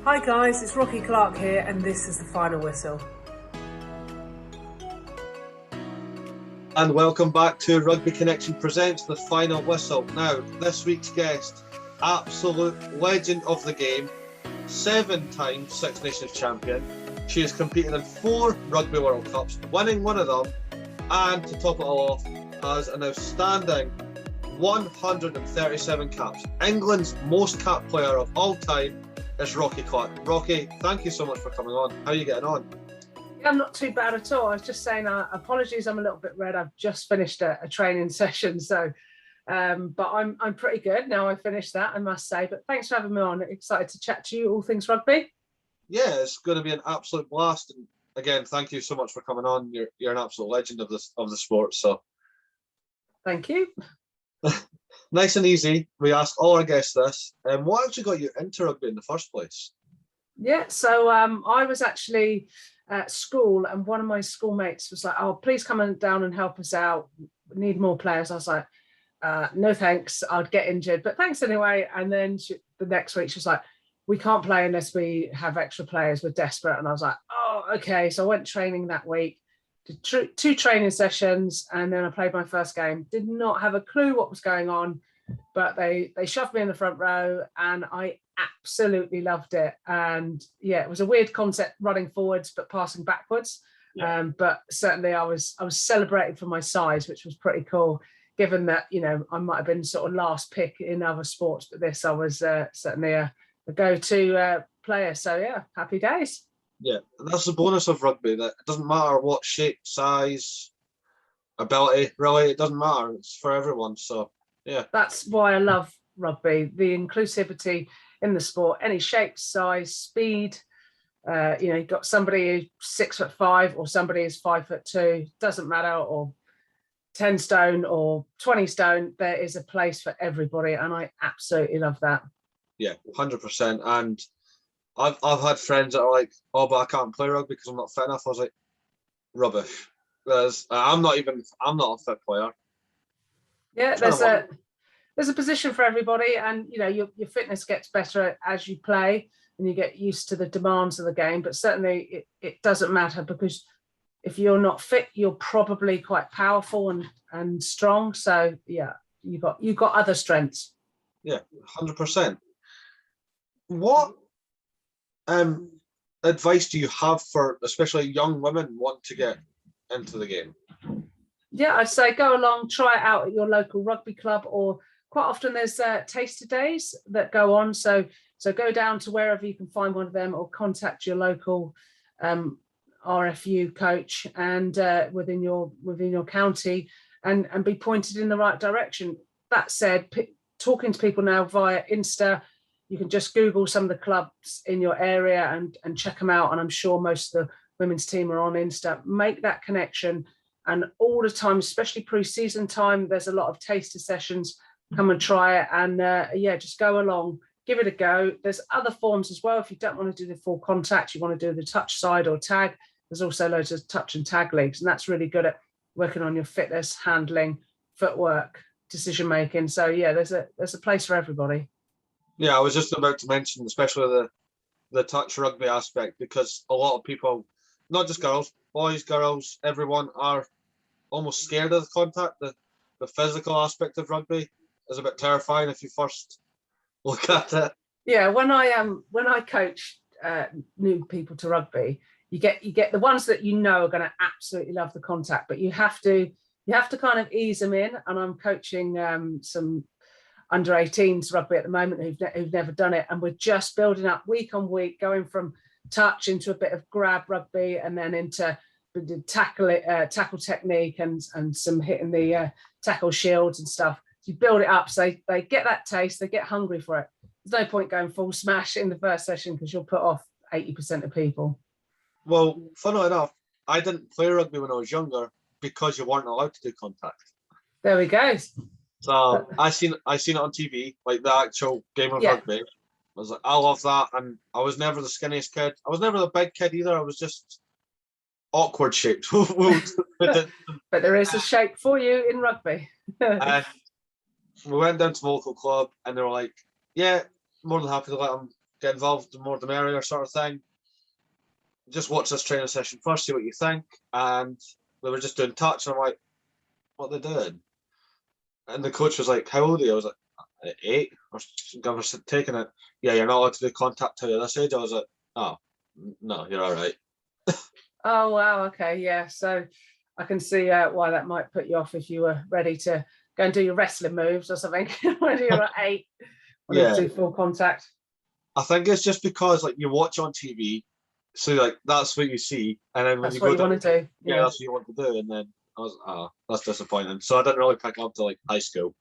Hi guys, it's Rocky Clark here and this is the final whistle. And welcome back to Rugby Connection presents the final whistle. Now, this week's guest, absolute legend of the game, 7-time Six Nations champion. She has competed in 4 Rugby World Cups, winning one of them, and to top it all off, has an outstanding 137 caps. England's most cap player of all time is Rocky Clark. Rocky, thank you so much for coming on. How are you getting on? Yeah, I'm not too bad at all. I was just saying, apologies, I'm a little bit red. I've just finished a training session, so but I'm pretty good now. I finished that, I must say. But thanks for having me on. Excited to chat to you all things rugby. Yeah, it's going to be an absolute blast. And again, thank you so much for coming on. You're an absolute legend of the sport. So thank you. Nice and easy. We ask all our guests this. What actually got you into rugby in the first place? Yeah, so I was actually at school and one of my schoolmates was like, oh, please come down and help us out. We need more players. I was like, no thanks, I'd get injured, but thanks anyway. And then the next week she was like, we can't play unless we have extra players, we're desperate. And I was like, oh, okay. So I went training that week, did 2 training sessions, and then I played my first game. Did not have a clue what was going on, but they shoved me in the front row and I absolutely loved it. And yeah, it was a weird concept, running forwards but passing backwards. Yeah. But certainly I was celebrated for my size, which was pretty cool, given that, you know, I might have been sort of last pick in other sports, but this I was certainly a go-to player. So yeah, happy days. Yeah, that's the bonus of rugby, that it doesn't matter what shape, size, ability, really, it doesn't matter. It's for everyone. So yeah, that's why I love rugby, the inclusivity in the sport, any shape, size, speed. You know, you've got somebody who's 6'5" or somebody who's 5'2", doesn't matter, or 10 stone or 20 stone. There is a place for everybody, and I absolutely love that. Yeah, 100%. And I've had friends that are like, oh, but I can't play rugby because I'm not fit enough. I was like, rubbish. I'm not a fit player. Yeah, there's a position for everybody, and you know, your fitness gets better as you play and you get used to the demands of the game. But certainly it doesn't matter, because if you're not fit, you're probably quite powerful and strong. So yeah, you've got other strengths. Yeah, 100%. What advice do you have for especially young women want to get into the game? Yeah, I'd say go along, try it out at your local rugby club, or quite often there's taster days that go on. So go down to wherever you can find one of them, or contact your local RFU coach and within your county, and be pointed in the right direction. That said, talking to people now via Insta, you can just Google some of the clubs in your area and check them out. And I'm sure most of the women's team are on Insta. Make that connection. And all the time, especially pre-season time, there's a lot of taster sessions. Come and try it. And yeah, just go along, give it a go. There's other forms as well. If you don't want to do the full contact, you want to do the touch side or tag, there's also loads of touch and tag leagues. And that's really good at working on your fitness, handling, footwork, decision making. So yeah, there's a place for everybody. Yeah, I was just about to mention, especially the touch rugby aspect, because a lot of people, not just girls, boys, girls, everyone are almost scared of the contact. The physical aspect of rugby is a bit terrifying if you first look at it. Yeah, when I coach new people to rugby, you get the ones that you know are going to absolutely love the contact, but you have to kind of ease them in. And I'm coaching some under 18s rugby at the moment who've never done it, and we're just building up week on week, going from touch into a bit of grab rugby, and then into the tackle technique and some hitting the tackle shields and stuff. So you build it up so they get that taste, they get hungry for it. There's no point going full smash in the first session, because you'll put off 80% of people. Well, funnily enough, I didn't play rugby when I was younger because you weren't allowed to do contact. There we go. So I seen it on TV, like the actual game of rugby. I was like, I love that. And I was never the skinniest kid. I was never the big kid either. I was just awkward shaped. But there is a shape for you in rugby. And we went down to the local club and they were like, yeah, more than happy to let them get involved, the more the merrier sort of thing. Just watch this training session first, see what you think. And they were just doing touch, and I'm like, what are they doing? And the coach was like, how old are you? I was like, 8 or taking it. Yeah, you're not allowed to do contact till you're this age. I was like, oh, no, you're all right. Oh, wow. Okay. Yeah. So I can see why that might put you off if you were ready to go and do your wrestling moves or something when you're at 8. Yeah. Do full contact. I think it's just because like you watch on TV, so like that's what you see, and then when That's you what go you down, want to do. yeah, that's what you want to do, and then I was, that's disappointing. So I didn't really pick up to like high school,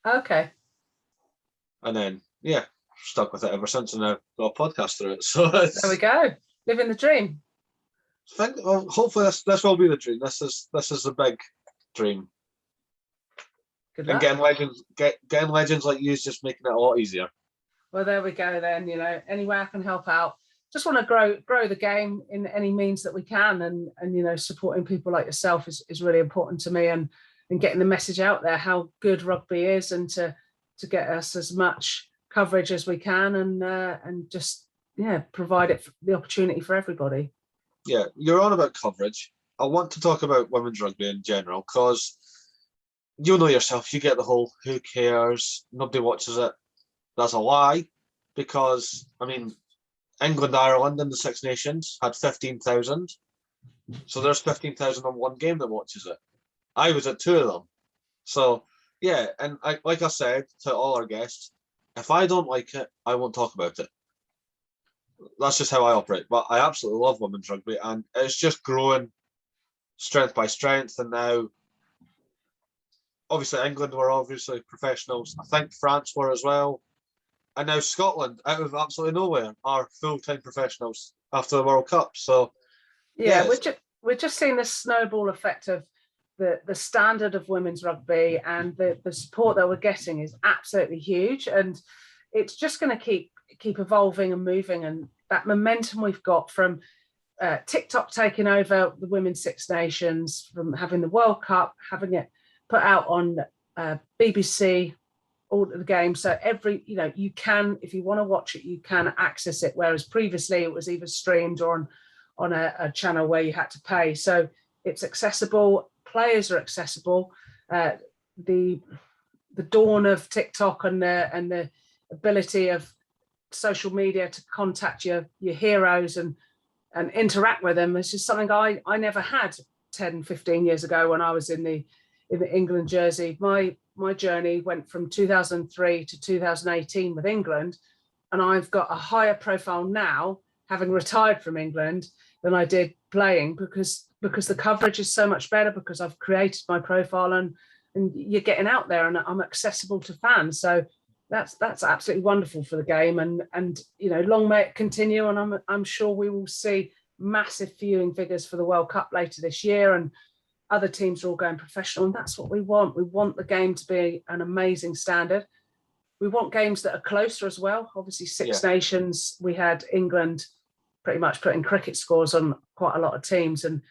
Okay. and then yeah, stuck with it ever since, and I've got a podcast through it. So it's, There we go, living the dream. well, hopefully this will be the dream. This is a big dream. Good And luck. getting legends like you is just making it a lot easier. Well, there we go then. You know, any way I can help out. Just want to grow the game in any means that we can, and you know, supporting people like yourself is really important to me, and getting the message out there how good rugby is, and to get us as much coverage as we can, and just provide the opportunity for everybody. Yeah, you're on about coverage. I want to talk about women's rugby in general because you know yourself, you get the whole who cares, nobody watches it. That's a lie, because I mean, England, Ireland in the Six Nations had 15,000. So there's 15,000 on one game that watches it. I was at 2 of them. So yeah, and like I said to all our guests, if I don't like it, I won't talk about it. That's just how I operate. But I absolutely love women's rugby, and it's just growing strength by strength. And now, obviously, England were obviously professionals. I think France were as well. And now Scotland, out of absolutely nowhere, are full-time professionals after the World Cup. So yeah, yes. we're just seeing this snowball effect of the standard of women's rugby, and the support that we're getting is absolutely huge, and it's just going to keep evolving and moving. And that momentum we've got from TikTok taking over the Women's Six Nations, from having the World Cup, having it put out on BBC, all the games. So you can, if you want to watch it, you can access it. Whereas previously it was either streamed or on a channel where you had to pay. So it's accessible. Players are accessible. The dawn of TikTok and the ability of social media to contact your heroes and interact with them is just something I never had 10, 15 years ago when I was in the England jersey. My journey went from 2003 to 2018 with England, and I've got a higher profile now, having retired from England, than I did playing, because the coverage is so much better, because I've created my profile, and you're getting out there, and I'm accessible to fans. So that's absolutely wonderful for the game, and long may it continue. And I'm sure we will see massive viewing figures for the World Cup later this year, and other teams are all going professional, and that's what we want. We want the game to be an amazing standard. We want games that are closer as well. Obviously, Six Nations, we had England pretty much putting cricket scores on quite a lot of teams, and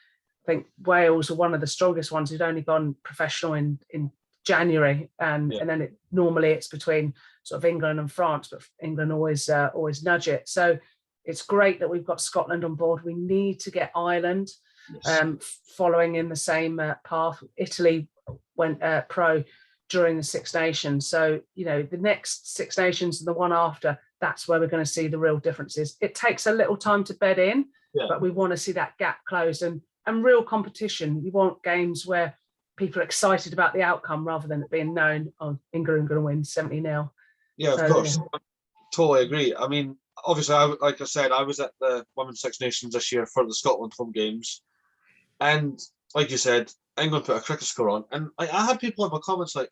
I think Wales are one of the strongest ones who'd only gone professional in January, and then normally it's between sort of England and France, but England always nudge it. So it's great that we've got Scotland on board. We need to get Ireland following in the same path. Italy went pro during the Six Nations. So, the next Six Nations and the one after, that's where we're going to see the real differences. It takes a little time to bed in, but we want to see that gap closed and real competition. You want games where people are excited about the outcome rather than it being known, oh, England are going to win 70-0. Yeah, of course. I totally agree. I mean, obviously, like I said, I was at the Women's Six Nations this year for the Scotland home games. And like you said, England put a cricket score on. And I had people in my comments like,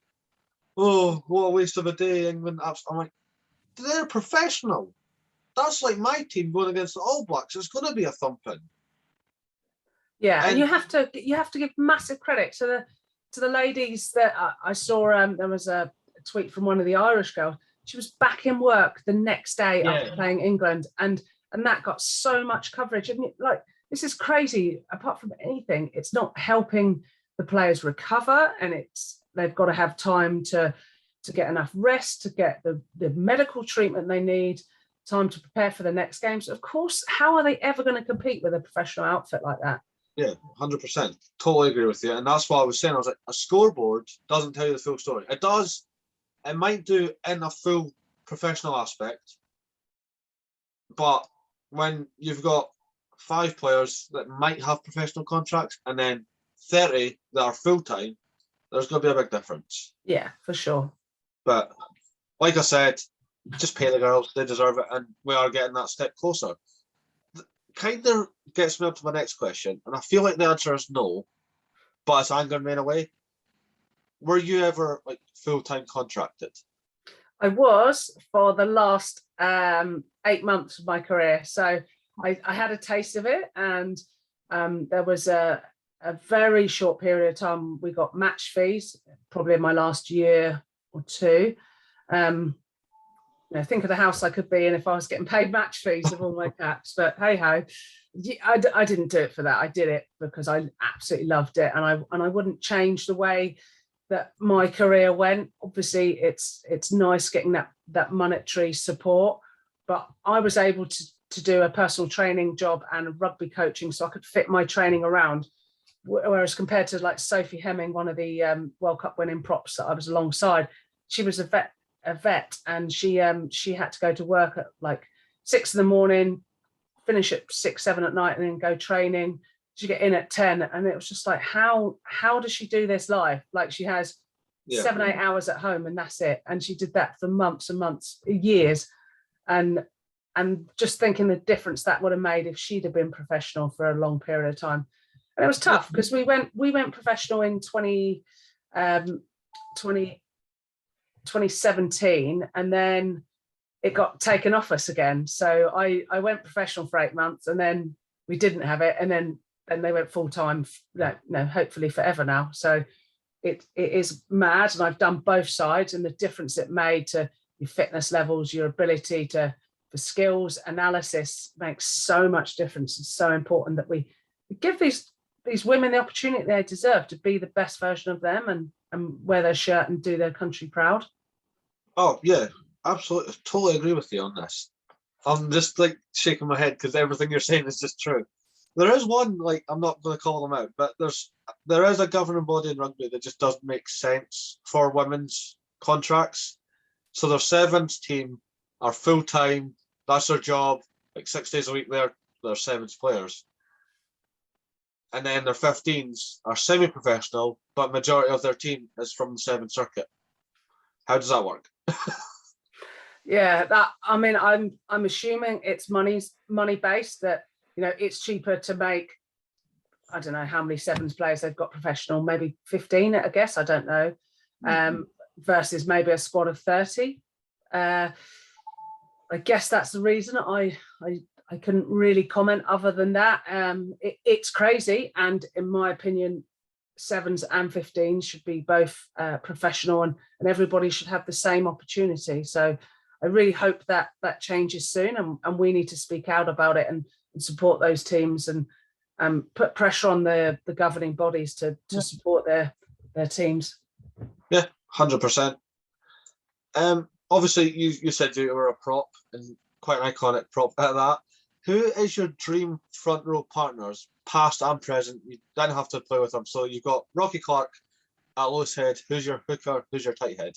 oh, what a waste of a day, England. I'm like, they're professional. That's like my team going against the All Blacks. It's going to be a thumping. Yeah, and you have to give massive credit to the ladies that I saw. There was a tweet from one of the Irish girls. She was back in work the next day after playing England, and that got so much coverage. And this is crazy. Apart from anything, it's not helping the players recover, and they've got to have time to get enough rest, to get the medical treatment they need. time to prepare for the next games. Of course, how are they ever going to compete with a professional outfit like that? Yeah, 100%. Totally agree with you. And that's what I was saying. I was like, a scoreboard doesn't tell you the full story. It does. It might do in a full professional aspect. But when you've got 5 players that might have professional contracts and then 30 that are full-time, there's going to be a big difference. Yeah, for sure. But like I said, just pay the girls. They deserve it. And we are getting that step closer. Kind of gets me up to my next question, and I feel like the answer is no, but it's angering me in a way. Were you ever like full-time contracted? I was for the last 8 months of my career. So I had a taste of it, and there was a very short period of time we got match fees, probably in my last year or two. Think of the house I could be in if I was getting paid match fees of all my caps, but hey ho, I didn't do it for that. I did it because I absolutely loved it, and I wouldn't change the way that my career went. Obviously, it's nice getting that monetary support, but I was able to do a personal training job and rugby coaching, so I could fit my training around. Whereas compared to like Sophie Hemming, one of the World Cup winning props that I was alongside, she was a vet, and she had to go to work at like 6 a.m, finish at 6, 7 at night, and then go training. She get in at 10, and it was just like, how does she do this live? Like, she has 7, 8 hours at home, and that's it. And she did that for months and months, years, and just thinking the difference that would have made if she'd have been professional for a long period of time. And it was tough because we went professional in 2017, and then it got taken off us again. So I went professional for 8 months, and then we didn't have it, and then they went full time. No, hopefully forever now. So it is mad, and I've done both sides, and the difference it made to your fitness levels, your ability for skills analysis makes so much difference. It's so important that we give these women the opportunity they deserve to be the best version of them and wear their shirt and do their country proud. Oh yeah, absolutely, totally agree with you on this. I'm just like shaking my head because everything you're saying is just true. There is one, like, I'm not going to call them out, but there is a governing body in rugby that just doesn't make sense for women's contracts. So their sevens team are full time. That's their job. Like 6 days a week, they're sevens players. And then their 15s are semi-professional, but majority of their team is from the Seven Circuit. How does that work? Yeah, I'm assuming it's money based, that it's cheaper to make, I don't know how many sevens players they've got professional, maybe 15, I guess, I don't know, versus maybe a squad of 30. I guess that's the reason. I couldn't really comment other than that. It's crazy, and in my opinion, sevens and 15s should be both professional, and everybody should have the same opportunity. So I really hope that changes soon, and we need to speak out about it and support those teams, and put pressure on the governing bodies to support their teams. Yeah, 100%. Obviously, you said you were a prop, and quite an iconic prop at that. Who is your dream front row partners, past and present? You don't have to play with them. So you've got Rocky Clark at loose head. Who's your hooker? Who's your tight head?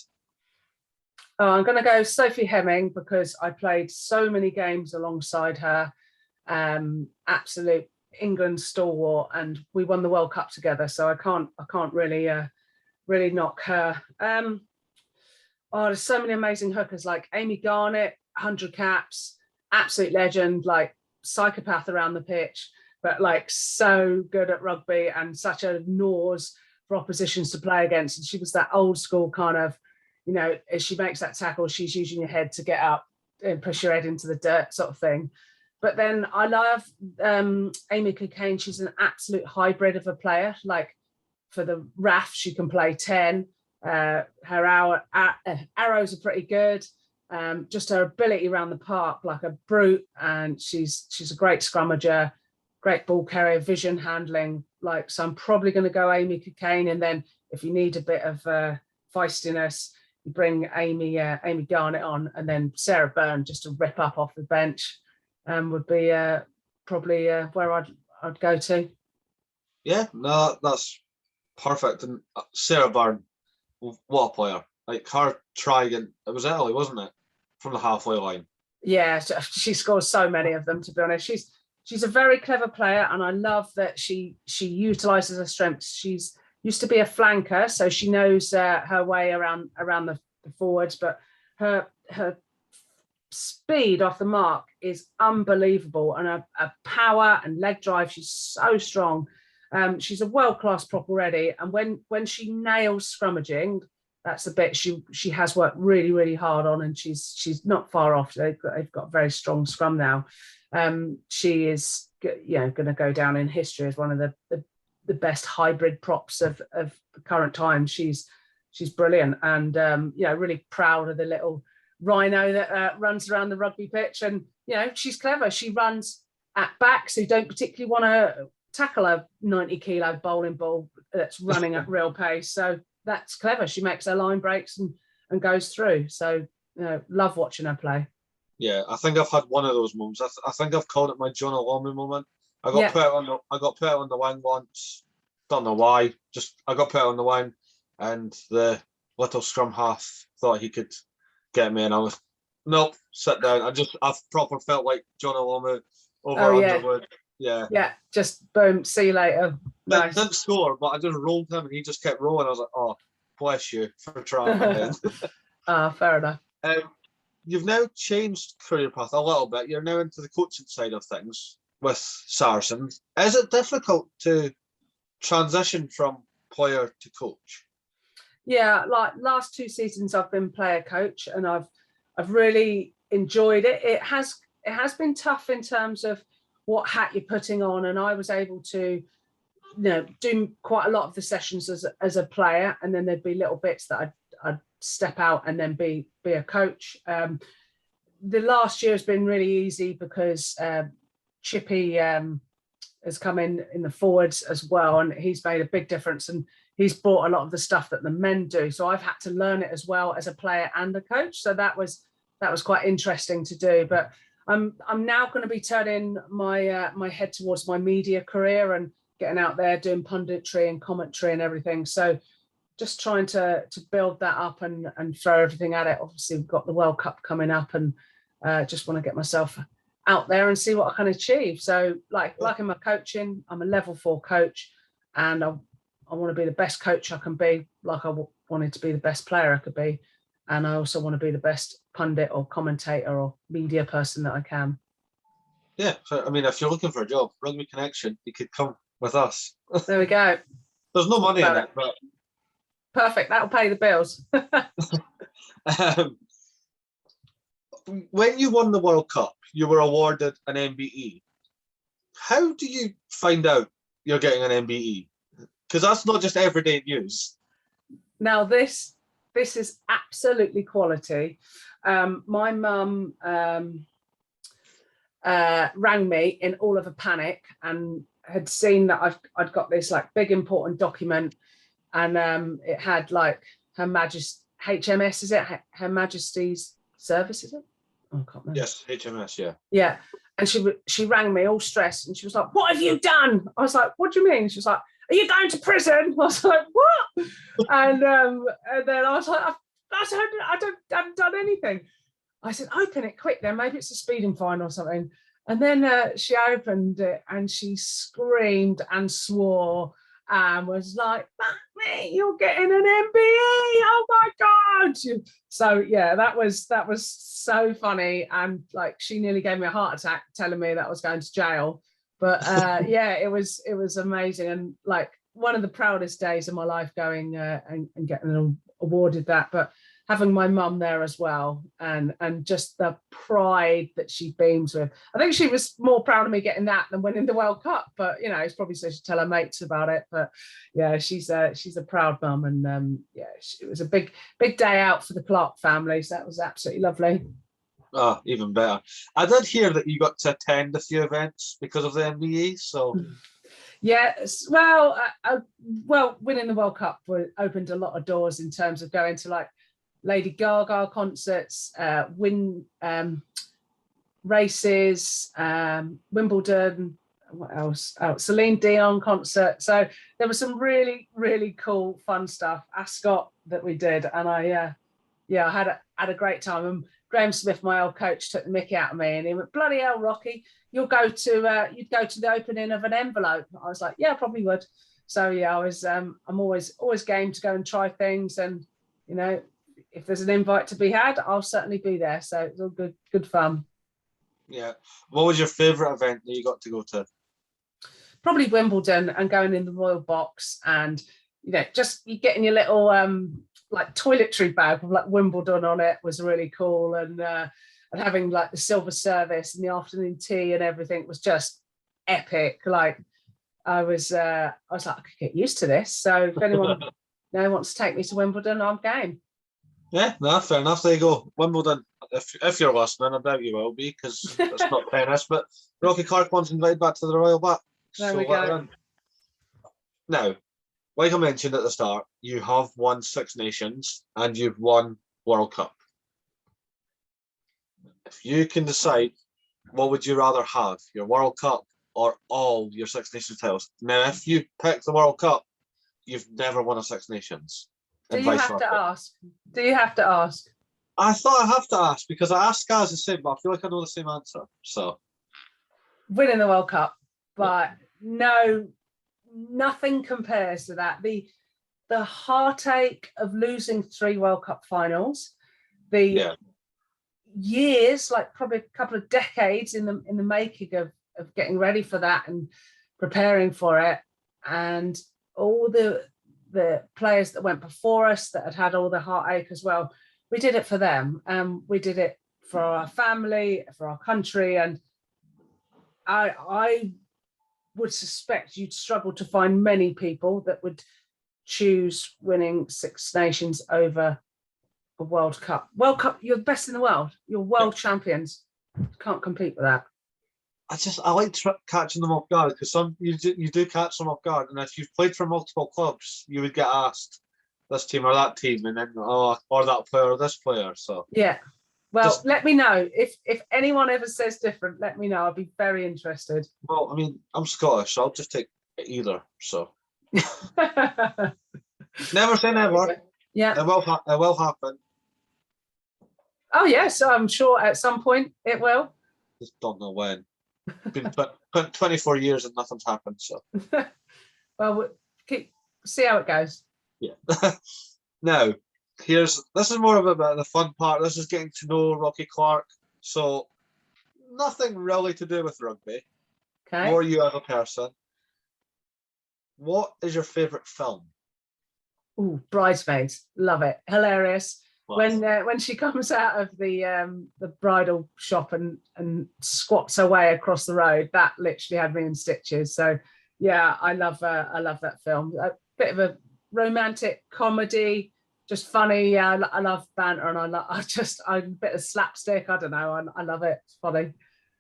Oh, I'm going to go Sophie Hemming, because I played so many games alongside her. Absolute England stalwart, and we won the World Cup together. So I can't really knock her. There's so many amazing hookers, like Amy Garnett, 100 caps, absolute legend, like psychopath around the pitch, but like so good at rugby and such a nose for oppositions to play against. And she was that old school kind of, as she makes that tackle, she's using your head to get up and push your head into the dirt sort of thing. But then I love Amy Cockayne. She's an absolute hybrid of a player. Like for the RAF, she can play 10. Her arrows are pretty good. Just her ability around the park, like a brute, and she's a great scrummager, great ball carrier, vision handling. So I'm probably going to go Amy Cockayne, and then if you need a bit of feistiness, you bring Amy Garnett on, and then Sarah Byrne just to rip up off the bench, would be probably where I'd go to. Yeah, no, that's perfect. And Sarah Byrne, what a player! Like her try again, it was Italy, wasn't it, from the halfway line? Yeah, she scores so many of them. To be honest, she's a very clever player, and I love that she utilises her strengths. She's used to be a flanker, so she knows her way around the forwards, but her speed off the mark is unbelievable, and her power and leg drive, she's so strong. She's a world-class prop already, and when she nails scrummaging, that's the bit she has worked really, really hard on, and she's not far off. They've got a very strong scrum now. She is, going to go down in history as one of the best hybrid props of the current time. She's brilliant, and really proud of the little rhino that runs around the rugby pitch. And she's clever. She runs at back, so you don't particularly want to tackle a 90-kilo bowling ball that's running at real pace. So that's clever. She makes her line breaks and goes through. So love watching her play. Yeah, I think I've had one of those moments. I think I've called it my Jonah Longman moment. I got put on the wing once. Don't know why. Just I got put on the wing, and the little scrum half thought he could get me, and I was nope, sit down. I've proper felt like Jonah Longman over Underwood. Yeah, just boom. See you later. Nice. Didn't score, but I just rolled him, and he just kept rolling. I was like, oh, bless you for trying. Fair enough. You've now changed career path a little bit. You're now into the coaching side of things with Saracens. Is it difficult to transition from player to coach? Yeah, like last 2 seasons I've been player coach, and I've really enjoyed it. It has been tough in terms of what hat you're putting on, and I was able to do quite a lot of the sessions as a player, and then there'd be little bits that I'd step out and then be a coach. The last year has been really easy because Chippy has come in the forwards as well, and he's made a big difference, and he's brought a lot of the stuff that the men do. So I've had to learn it as well as a player and a coach. So that was quite interesting to do. But I'm now going to be turning my my head towards my media career and getting out there doing punditry and commentary and everything. So just trying to build that up and throw everything at it. Obviously, we've got the World Cup coming up, and just want to get myself out there and see what I can achieve. So like in my coaching, I'm a level 4 coach, and I want to be the best coach I can be, like I wanted to be the best player I could be. And I also want to be the best pundit or commentator or media person that I can. Yeah, so I mean, if you're looking for a job, Rugby Connection, you could come with us. There we go. There's no money in it, but perfect. That'll pay the bills. When you won the World Cup, you were awarded an MBE. How do you find out you're getting an MBE? Because that's not just everyday news. Now, this is absolutely quality. My mum rang me in all of a panic and had seen that I'd got this like big important document, and it had like Her Majesty's HMS, is it? Her Majesty's Service, is it? Oh, I can't remember. Yes, HMS, yeah. Yeah. And she rang me all stressed, and she was like, "What have you done?" I was like, "What do you mean?" She was like, "Are you going to prison?" I was like, "What?" And then I was like, I haven't done anything. I said, "Open it quick then, maybe it's a speeding fine or something." And then she opened it, and she screamed and swore and was like, "Mate, you're getting an MBE! Oh my God!" So yeah, that was so funny, and like she nearly gave me a heart attack telling me that I was going to jail. But yeah, it was amazing, and like one of the proudest days of my life going and getting awarded that. But having my mum there as well, and just the pride that she beams with. I think she was more proud of me getting that than winning the World Cup. But it's probably so she'd tell her mates about it. But yeah, she's a proud mum, and yeah, it was a big day out for the Clark family. So that was absolutely lovely. Oh, even better. I did hear that you got to attend a few events because of the MBE. So yes, well, winning the World Cup opened a lot of doors in terms of going to like Lady Gaga concerts, races, Wimbledon, what else? Oh, Celine Dion concert. So there was some really, really cool, fun stuff. Ascot that we did, and I had a great time. And Graham Smith, my old coach, took the mickey out of me, and he went, "Bloody hell, Rocky, you'd go to the opening of an envelope." I was like, "Yeah, I probably would." So yeah, I'm always game to go and try things, and if there's an invite to be had, I'll certainly be there. So it's all good fun. Yeah. What was your favourite event that you got to go to? Probably Wimbledon, and going in the Royal Box, and just you getting your little like toiletry bag with like Wimbledon on it was really cool, and having like the silver service and the afternoon tea and everything was just epic. Like I was like, I could get used to this. So if anyone wants to take me to Wimbledon, I'm game. Yeah, no, fair enough. There you go. Wimbledon. If you're listening, I doubt you will be, because it's not tennis. But Rocky Clark once invited back to the Royal Back. There we go. Now, like I mentioned at the start, you have won Six Nations and you've won World Cup. If you can decide, what would you rather have, your World Cup or all your Six Nations titles? Now, if you pick the World Cup, you've never won a Six Nations. Do you have to ask? Do you have to ask? I thought I have to ask, because I asked guys the same, but I feel like I know the same answer. So, winning the World Cup, but no, nothing compares to that. The heartache of losing 3 World Cup finals, the years, like probably a couple of decades in the making of getting ready for that and preparing for it, and all the players that went before us that had all the heartache as well. We did it for them, and we did it for our family, for our country, and I would suspect you'd struggle to find many people that would choose winning Six Nations over a World Cup. World Cup, you're the best in the world. You're world champions. Can't compete with that. I like catching them off guard, because you do catch them off guard, and if you've played for multiple clubs, you would get asked this team or that team, and then or that player or this player. So yeah, well, let me know if anyone ever says different. Let me know. I'll be very interested. Well, I mean, I'm Scottish, so I'll just take either. So never say never. Yeah, it will happen. Oh yes, I'm sure at some point it will. Just don't know when. Been 24 years and nothing's happened. So well, see how it goes. Yeah. Now, this is more of the fun part. This is getting to know Rocky Clark. So nothing really to do with rugby. Okay. More you as a person. What is your favourite film? Ooh, Bridesmaids. Love it. Hilarious. Nice. When she comes out of the bridal shop and squats her way across the road, that literally had me in stitches. So yeah, I love that film. A bit of a romantic comedy, just funny. Yeah, I love banter, and I'm a bit of slapstick. I don't know. I love it. It's funny.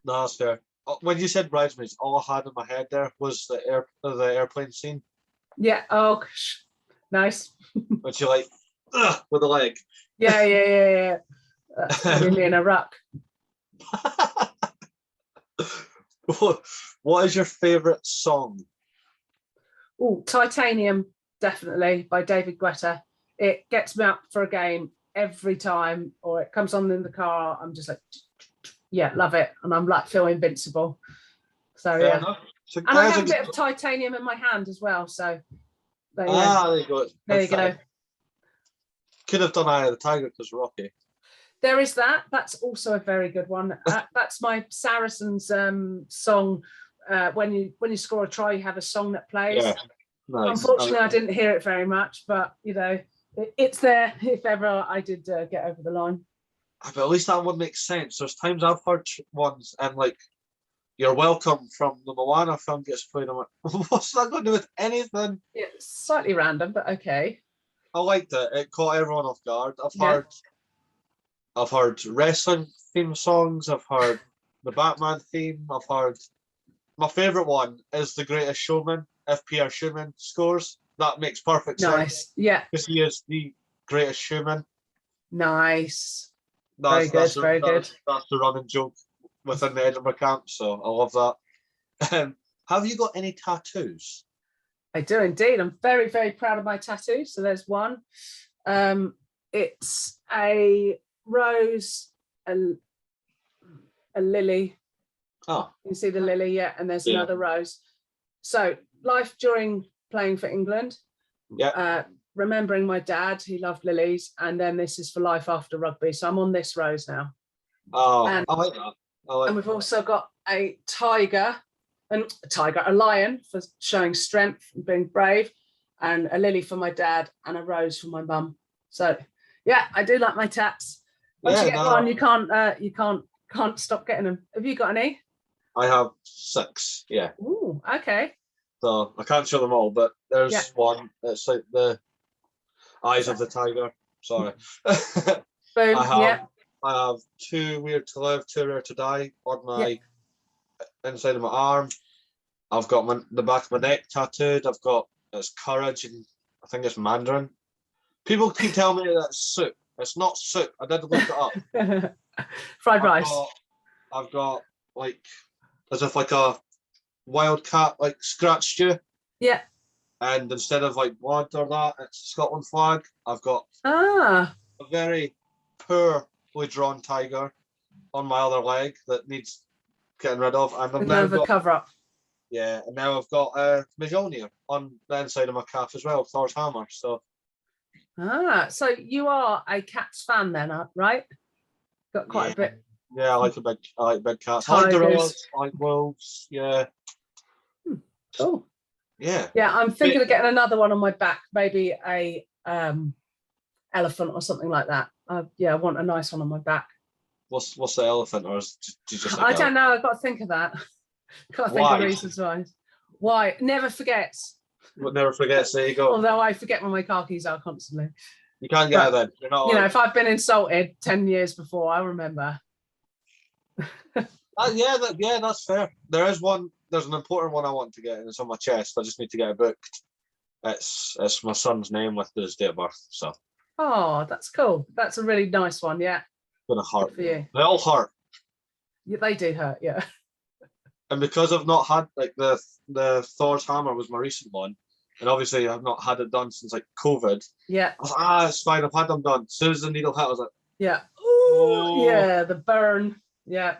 No, that's fair. When you said Bridesmaids, all I had in my head there was the airplane scene. Yeah. Oh, gosh. Nice. When she like with a leg. Yeah. That's really in a ruck. What is your favourite song? Oh, Titanium, definitely, by David Guetta. It gets me up for a game every time, or it comes on in the car. I'm just like, yeah, love it. And I'm like, feel invincible. So Fair yeah. Enough. So, and I have a bit of titanium in my hand as well. So there you go. There you go. Could have done Eye of the Tiger because Rocky. There is that. That's also a very good one. That's my Saracens song. When you score a try, you have a song that plays. Yeah. Nice. Unfortunately, I didn't hear it very much, but it's there if ever I did get over the line. But at least that one makes sense. There's times I've heard ones and like, "You're Welcome" from the Moana film gets played. I'm like, what's that got to do with anything? Yeah, slightly random, but okay. I liked it. It caught everyone off guard. I've heard wrestling theme songs. I've heard the Batman theme. I've heard my favourite one is The Greatest Showman. If Pierre Schumann scores, that makes perfect sense. Nice, yeah. Because he is the greatest showman. Nice. That's, Very good, very good. That's the running joke within the Edinburgh camp, so I love that. Have you got any tattoos? I do indeed. I'm very, very proud of my tattoo. So there's one. It's a rose, a lily. Oh. You can see the lily, yeah, and there's Yeah. another rose. So life during playing for England. Yeah. Remembering my dad, he loved lilies, and then this is for life after rugby. So I'm on this rose now. Oh, and, I like that. And we've also got a lion for showing strength and being brave, and a lily for my dad, and a rose for my mum. So yeah, I do like my tats. Once you get one, you can't stop getting them. Have you got any? I have 6. Yeah. Ooh, okay. So I can't show them all, but there's one. It's like the eyes of the tiger. Sorry. Boom. I have 2 weird to live, 2 rare to die on my inside of my arm. I've got the back of my neck tattooed. I've got it's courage, and I think it's Mandarin. People keep telling me that's soup. It's not soup. I did look it up. Fried rice. I've got like as if like a wildcat like scratched you. Yeah. And instead of like blood or that, it's a Scotland flag. I've got a very poorly drawn tiger on my other leg that needs getting rid of. And I've now got cover up. Yeah, and now I've got Mjolnir on the inside of my calf as well, Thor's hammer. So so you are a Cats fan then, right? Got quite a bit. Yeah, I like big cats. Tigers. I like gorillas, I like wolves, yeah. Cool. Yeah. Yeah, I'm thinking of getting another one on my back, maybe a elephant or something like that. I want a nice one on my back. What's the elephant, or is do you just like I don't know, I've got to think of that. Got to think of reasons why. Why? Never forgets. Never forgets, there you go. Although I forget where my car keys are constantly. You can't get it then. You're not if I've been insulted 10 years before, I'll remember. That's fair. There's an important one I want to get, and it's on my chest. I just need to get it booked. It's my son's name with his date of birth. So. Oh, that's cool. That's a really nice one. Yeah. Gonna hurt. Good for you. They all hurt. Yeah, they do hurt. Yeah. And because I've not had like the Thor's hammer was my recent one, and obviously I've not had it done since like COVID. Yeah. I was like, it's fine. I've had them done. As soon as the needle hit, I was like, yeah. Ooh, yeah, the burn. Yeah.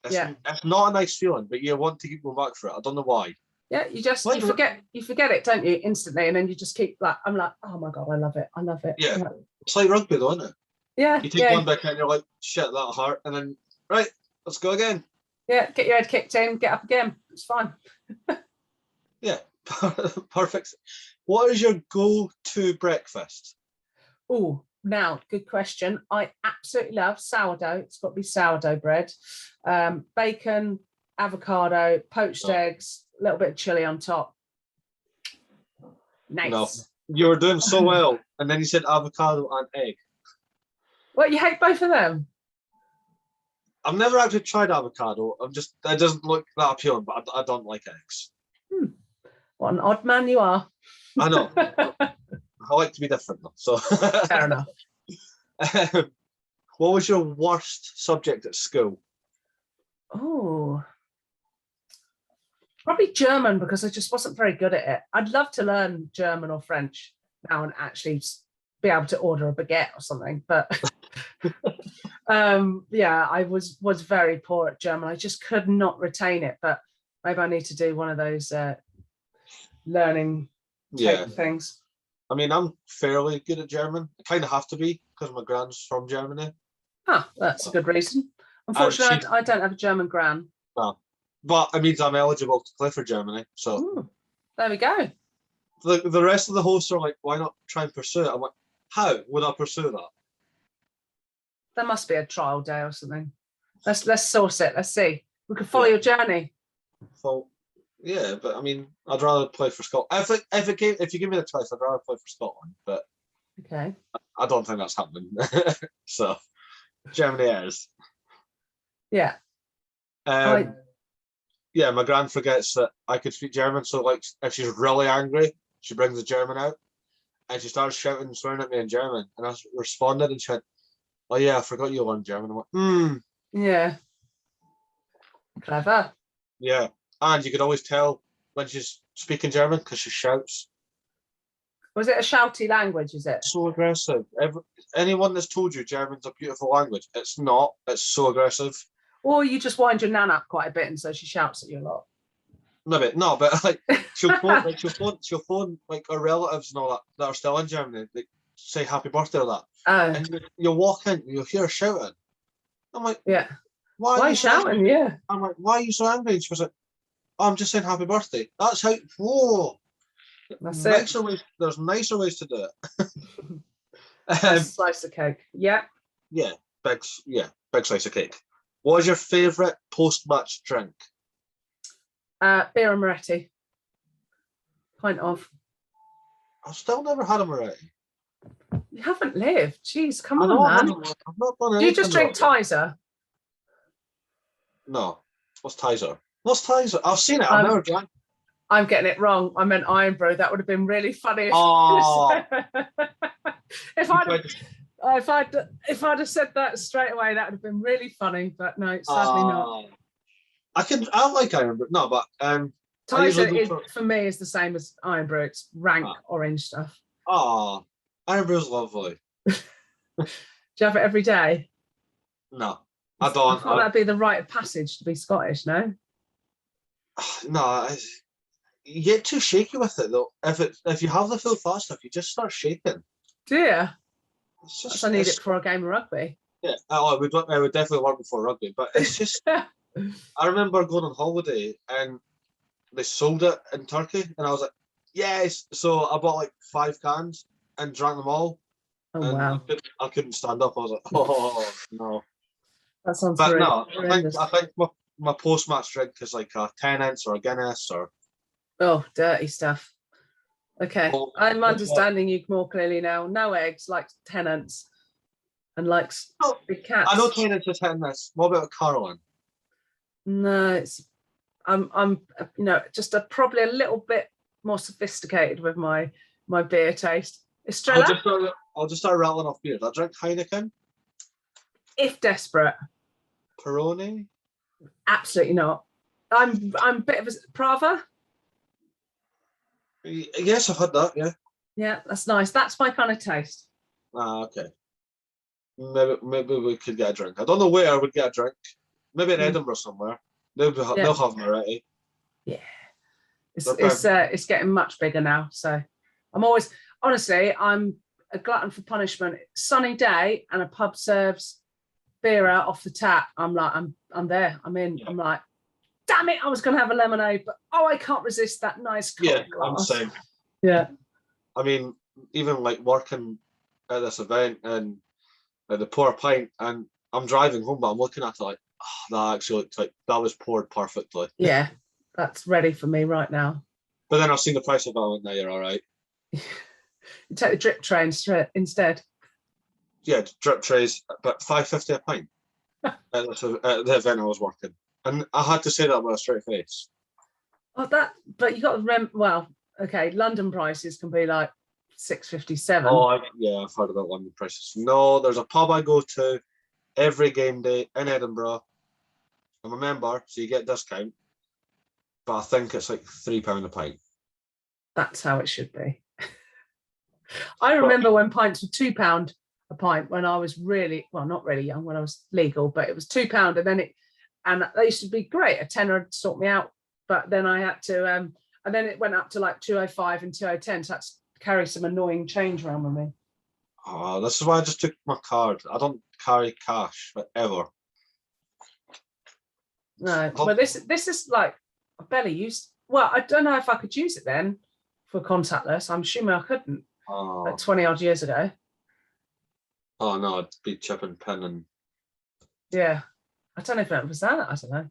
It's not a nice feeling, but you want to keep going back for it. I don't know why. Yeah, you forget it, don't you, instantly, and then you just keep like, I'm like, oh my god, I love it. Yeah, it's like rugby though, isn't it? Yeah. You take one back and you're like, shit, that hurt, and then right, let's go again. Yeah, get your head kicked in, get up again. It's fine. Yeah, perfect. What is your go-to breakfast? Oh, now, good question. I absolutely love sourdough. It's got to be sourdough bread. Bacon, avocado, poached eggs, a little bit of chili on top. Nice. No, you were doing so well, and then you said avocado and egg. What, you hate both of them? I've never actually tried avocado. It doesn't look that appealing, but I don't like eggs. What an odd man you are. I know. I like to be different though. So fair enough. What was your worst subject at school? Oh, probably German, because I just wasn't very good at it. I'd love to learn German or French now and actually be able to order a baguette or something, but I was very poor at German. I just could not retain it, but maybe I need to do one of those learning things. I mean, I'm fairly good at German. I kind of have to be because my gran's from Germany. That's a good reason. Unfortunately, I don't have a German gran. No, but it means I'm eligible to play for Germany. So there we go. The rest of the hosts are like, why not try and pursue it? I'm like, how would I pursue that? There must be a trial day or something. Let's source it. Let's see. We can follow your journey. So, yeah, but I mean, I'd rather play for Scotland. If you give me the choice, I'd rather play for Scotland. But okay, I don't think that's happening. So, Germany is. Yeah. Yeah, my gran forgets that I could speak German. So, like, if she's really angry, she brings the German out. and she started shouting and swearing at me in German, and I responded, and she went, "Oh yeah, I forgot you learned German." I went, Yeah. Clever. Yeah, and you could always tell when she's speaking German because she shouts. Was it a shouty language, is it? So aggressive. Anyone that's told you German's a beautiful language, it's not. It's so aggressive. Or you just wind your nan up quite a bit, and so she shouts at you a lot. No, but like she'll phone like her relatives and all that are still in Germany, like say happy birthday or that. Oh. And you walk in, you'll hear her shouting. I'm like, yeah. Why are you shouting? Yeah. I'm like, why are you so angry? And she was like, oh, I'm just saying happy birthday. That's how. Whoa. That's nicer ways. There's nicer ways to do it. Slice of cake. Yeah. Yeah, big slice of cake. What is your favourite post-match drink? Beer and Moretti. Pint of. I've still never had a Moretti. You haven't lived. Jeez, come on, man. I've not done anything. Do you just drink Tizer? No. What's Tizer? I've seen it. I've never drank. I'm getting it wrong. I meant Iron Brew. That would have been really funny. If I'd have said that straight away, that would have been really funny. But no, sadly not. I like Iron Brew. No, but Tizer for me is the same as Iron Brew. It's rank orange stuff. Oh, Iron Brew's lovely. Do you have it every day? No, I don't. I thought that'd be the rite of passage to be Scottish, no? No, you get too shaky with it though. If you have the full fast stuff, you just start shaking. Do you? Just, I need it for a game of rugby. Yeah, I would definitely work before rugby, but it's just. I remember going on holiday and they sold it in Turkey, and I was like, yes. So I bought like 5 cans and drank them all. Oh and wow! I couldn't stand up. I was like, oh no. That sounds. But no, I think my post-match drink is like a 10-ounce or a Guinness or. Oh, dirty stuff. Okay, I'm understanding you more clearly now. No eggs, likes 10-ounce, and likes big cats. I know 10-ounce is 10-ounce. What about a Caroline? No, it's I'm just probably a little bit more sophisticated with my beer taste. Estrella? I'll just start rattling off beers. I drink Heineken. If desperate. Peroni? Absolutely not. I'm a bit of a Prava. Yes, I've had that. Yeah. Yeah, that's nice. That's my kind of taste. Okay. Maybe we could get a drink. I don't know where I would get a drink. Maybe in Edinburgh somewhere. They'll have Moretti. Yeah. It's getting much bigger now. So I'm a glutton for punishment. Sunny day and a pub serves beer out off the tap. I'm like, I'm there. I'm in. Yeah. I'm like, damn it, I was going to have a lemonade, but I can't resist that nice cold glass. I'm the same. Yeah. I mean, even like working at this event and they pour a pint and I'm driving home, but I'm looking at it like, that actually looks like that was poured perfectly. Yeah, that's ready for me right now. But then I've seen the price of it and now you're all right. You take the drip tray instead. Yeah, drip trays, but $5.50 a pint at the event I was working. And I had to say that with a straight face. Oh, but you got to remember, well, okay, London prices can be like $6.57. Oh, I've heard about London prices. No, there's a pub I go to every game day in Edinburgh. I'm a member, so you get a discount. But I think it's like £3 a pint. That's how it should be. I remember when pints were £2 a pint when I was not really young, when I was legal, but it was £2, and they used to be great. A tenner would sort me out, but then I had to, and then it went up to like 2.05 and 2.10, so I had to carry some annoying change around with me. Oh, this is why I just took my card. I don't carry cash ever. No, but this is like, I barely used. Well, I don't know if I could use it then for contactless. I'm assuming I couldn't. Like 20 odd years ago. Oh no, I'd be chip and pin and. Yeah, I don't know if that was that. I don't know.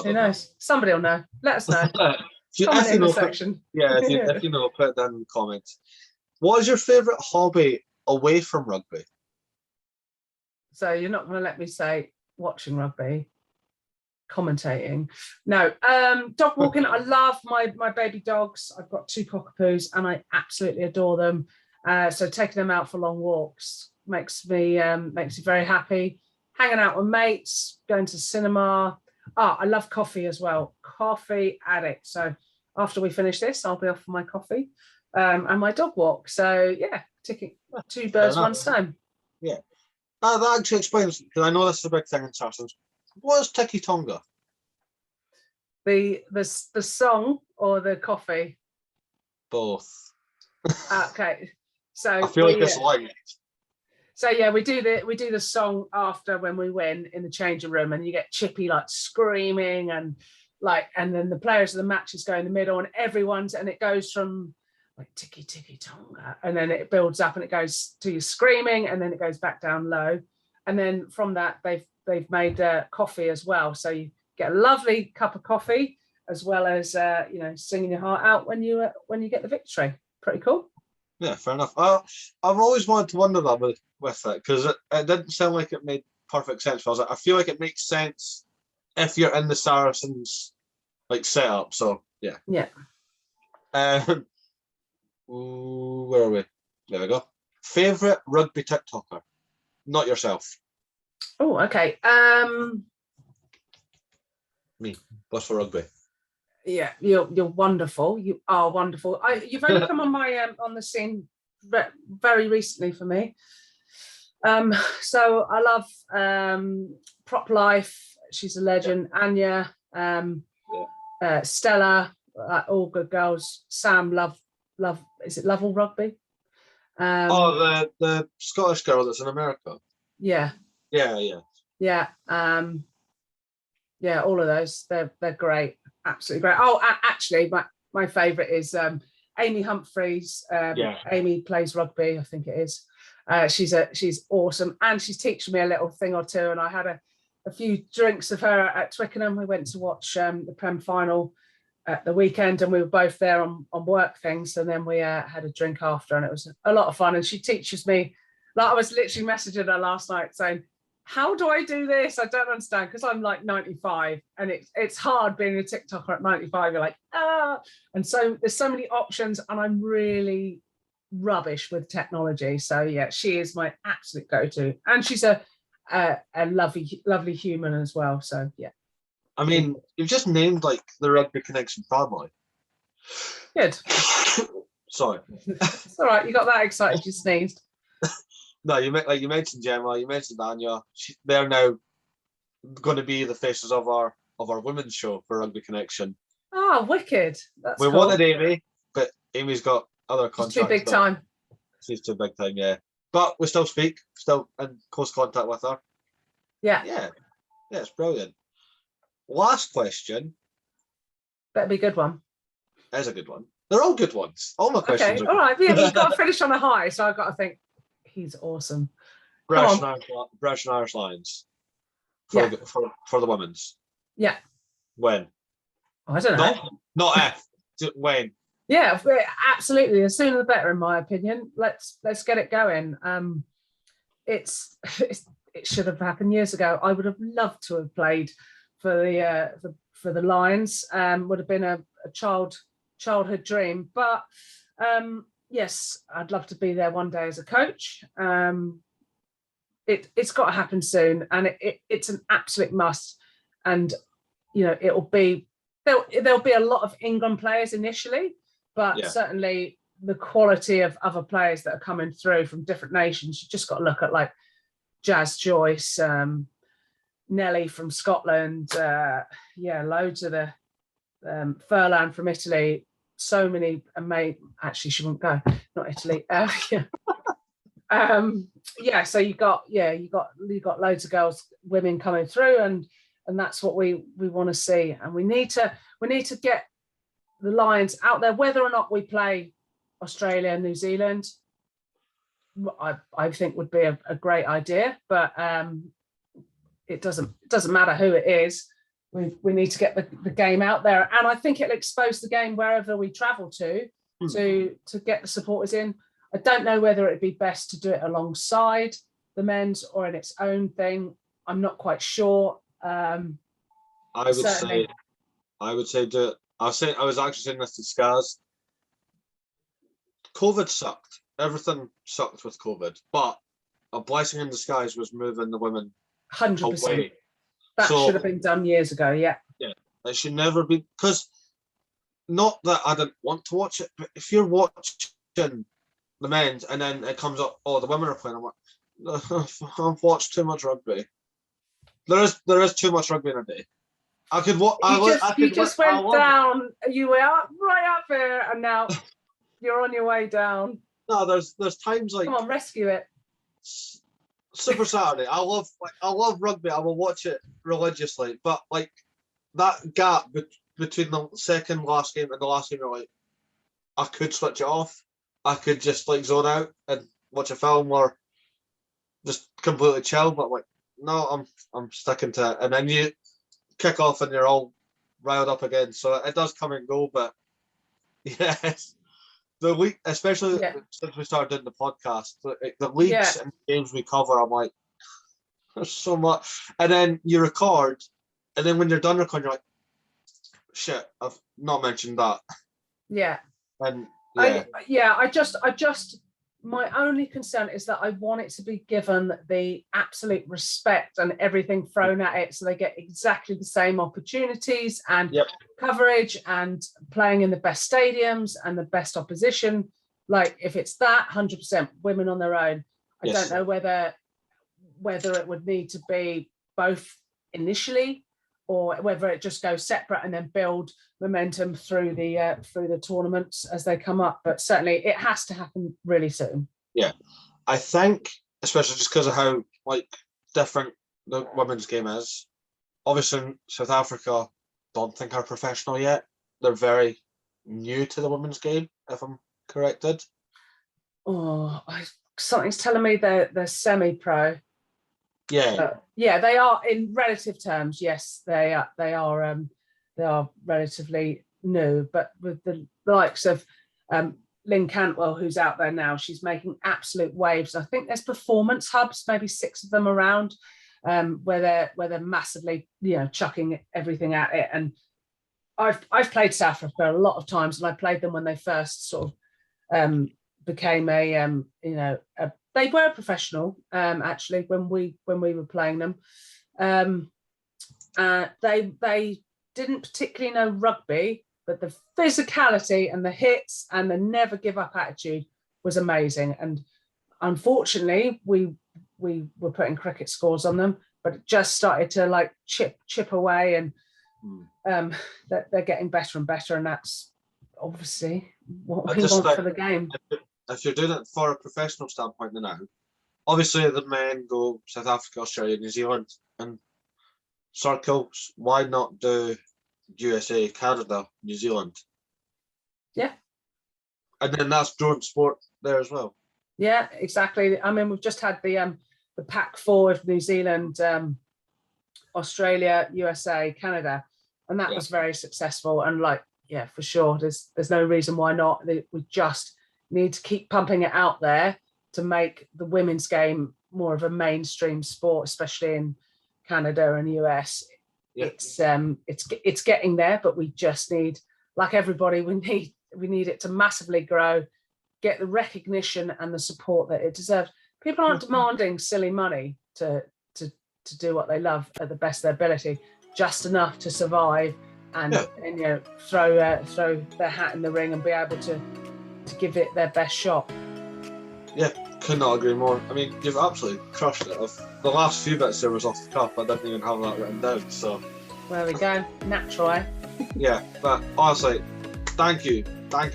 Who knows? Somebody will know. Let us know. Comment in the section. If you know, put it down in the comments. What is your favourite hobby away from rugby? So you're not going to let me say watching rugby, commentating. No. Dog walking. I love my baby dogs. I've got 2 cockapoos and I absolutely adore them. So taking them out for long walks makes me very happy. Hanging out with mates, going to cinema. I love coffee as well. Coffee addict. So after we finish this, I'll be off for my coffee and my dog walk. So yeah, taking 2 birds, 1 stone. Yeah. That actually explains, because I know this is a big thing in Saracens. What is Tiki Tonga? The song or the coffee? Both. Okay. So I feel like it's light. So yeah, we do the song after when we win in the changing room, and you get Chippy like screaming and then the players of the matches go in the middle, and it goes from like tiki tiki tonga, and then it builds up and it goes to you screaming, and then it goes back down low, and then from that they've made coffee as well, so you get a lovely cup of coffee as well as singing your heart out when you get the victory. Pretty cool. Yeah, fair enough. I've always wanted to wonder that with it, because it didn't sound like it made perfect sense. I feel like it makes sense if you're in the Saracens like setup. So yeah. Yeah. Where are we? There we go. Favorite rugby TikToker? Not yourself. Oh, okay. Me. Blissful Rugby. Yeah, you're wonderful. You are wonderful. You've only come on my on the scene very recently for me. So I love Prop Life. She's a legend. Anya, Stella, all good girls. Sam, love. Is it Lovell Rugby? The Scottish girl that's in America. Yeah. Yeah. Yeah. Yeah. All of those. They're great. Absolutely great. Oh, actually, my favourite is Amy Humphreys. Amy plays rugby, I think it is. She's awesome, and she's teaching me a little thing or two. And I had a few drinks of her at Twickenham. We went to watch the Prem final at the weekend, and we were both there on work things. And then we had a drink after, and it was a lot of fun. And she teaches me. Like, I was literally messaging her last night saying, how do I do this? I don't understand, because I'm like 95, and it's hard being a TikToker at 95. You're like, and so there's so many options, and I'm really rubbish with technology. So yeah, she is my absolute go-to, and she's a lovely human as well. So yeah. I mean, you've just named like the Rugby Connection family. Good. Sorry. It's all right. You got that excited, you sneezed. No, you mentioned Gemma, you mentioned Anya. They're now going to be the faces of our women's show for Rugby Connection. Oh, wicked! That's we cool. wanted Amy, but Amy's got other contracts. She's too big time. She's too big time, yeah. But we still speak, still in close contact with her. Yeah, it's brilliant. Last question. Better be a good one. That is a good one. They're all good ones. All my questions. Okay, all right. Yeah, we've got to finish on a high, so I've got to think. He's awesome. British and Irish Lions for the women's. Yeah. When? I don't know. Not if. When? Yeah, absolutely. The sooner the better, in my opinion. Let's get it going. It should have happened years ago. I would have loved to have played for the Lions. Would have been a childhood dream, but. Yes, I'd love to be there one day as a coach. It's got to happen soon, and it's an absolute must. And there'll be a lot of England players initially, but certainly the quality of other players that are coming through from different nations. You just got to look at like Jazz Joyce, Nelly from Scotland, loads of the Furlan from Italy. So many amazing. Actually, she won't go. Not Italy. So you got loads of girls, women coming through, and that's what we want to see. And we need to get the Lions out there, whether or not we play Australia and New Zealand. I think would be a great idea, but it doesn't matter who it is. We need to get the game out there, and I think it'll expose the game wherever we travel to get the supporters in. I don't know whether it'd be best to do it alongside the men's or in its own thing. I'm not quite sure. I would say do it. I was actually saying this to Scars. COVID sucked. everything sucked with COVID, but a blessing in disguise was moving the women 100%. away. That So- should have been done years ago. Yeah. It should never be, because not that I didn't want to watch it, but if you're watching the men's and then it comes up, oh, the women are playing, I'm like, I've watched too much rugby. There is too much rugby in a day. I could watch. You just went down. You were up, right up there, and now you're on your way down. No, there's times like Come on, rescue it. Super Saturday. I love rugby. I will watch it religiously, but like that gap between the second last game and the last game, you're like, I could switch it off. I could just like zone out and watch a film or just completely chill. But like, no, I'm sticking to it. And then you kick off and you're all riled up again. So it does come and go. But yes, the week, especially since we started doing the podcast, the leagues and games we cover, I'm like, there's so much. And then you record, and then when you're done recording, you're like, shit, I've not mentioned that. Yeah. And I just my only concern is that I want it to be given the absolute respect and everything thrown at it, so they get exactly the same opportunities and coverage and playing in the best stadiums and the best opposition. Like if it's that 100% women on their own, I don't know whether it would need to be both initially or whether it just goes separate and then build momentum through the tournaments as they come up. But certainly it has to happen really soon. Yeah, I think, especially just because of how like different the women's game is. Obviously, in South Africa, don't think are professional yet. They're very new to the women's game, if I'm corrected. Oh, something's telling me they're semi-pro. Yeah, they are in relative terms. Yes, they are relatively new, but with the likes of Lynn Cantwell, who's out there now, she's making absolute waves. I think there's performance hubs, maybe 6 of them around, where they're massively, chucking everything at it. And I've played South Africa a lot of times, and I played them when they first sort of became they were professional, actually, when we were playing them. They didn't particularly know rugby, but the physicality and the hits and the never give up attitude was amazing. And unfortunately, we were putting cricket scores on them, but it just started to like chip away, and they're getting better and better. And that's obviously what we want for the game. If you're doing it for a professional standpoint now, obviously the men go South Africa, Australia, New Zealand, and circles. Why not do USA, Canada, New Zealand? Yeah. And then that's joint sport there as well. Yeah, exactly. I mean, we've just had the pack 4 of New Zealand, Australia, USA, Canada, and that was very successful. And for sure, there's no reason why not. We just need to keep pumping it out there to make the women's game more of a mainstream sport, especially in Canada and US. It's getting there, but we just need, like everybody, we need it to massively grow, get the recognition and the support that it deserves. People aren't demanding silly money to do what they love at the best of their ability, just enough to survive and throw their hat in the ring and be able to give it their best shot. Yeah, could not agree more. I mean, you've absolutely crushed it. The last few bits there was off the cuff. I didn't even have that written down. So there we go. Natural, eh? Yeah, but honestly, thank you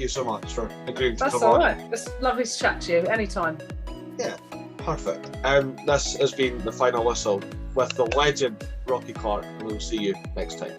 so much for agreeing to come on. That's all right. It's lovely to chat to you anytime. Yeah, perfect. This has been the final whistle with the legend Rocky Clark, and we'll see you next time.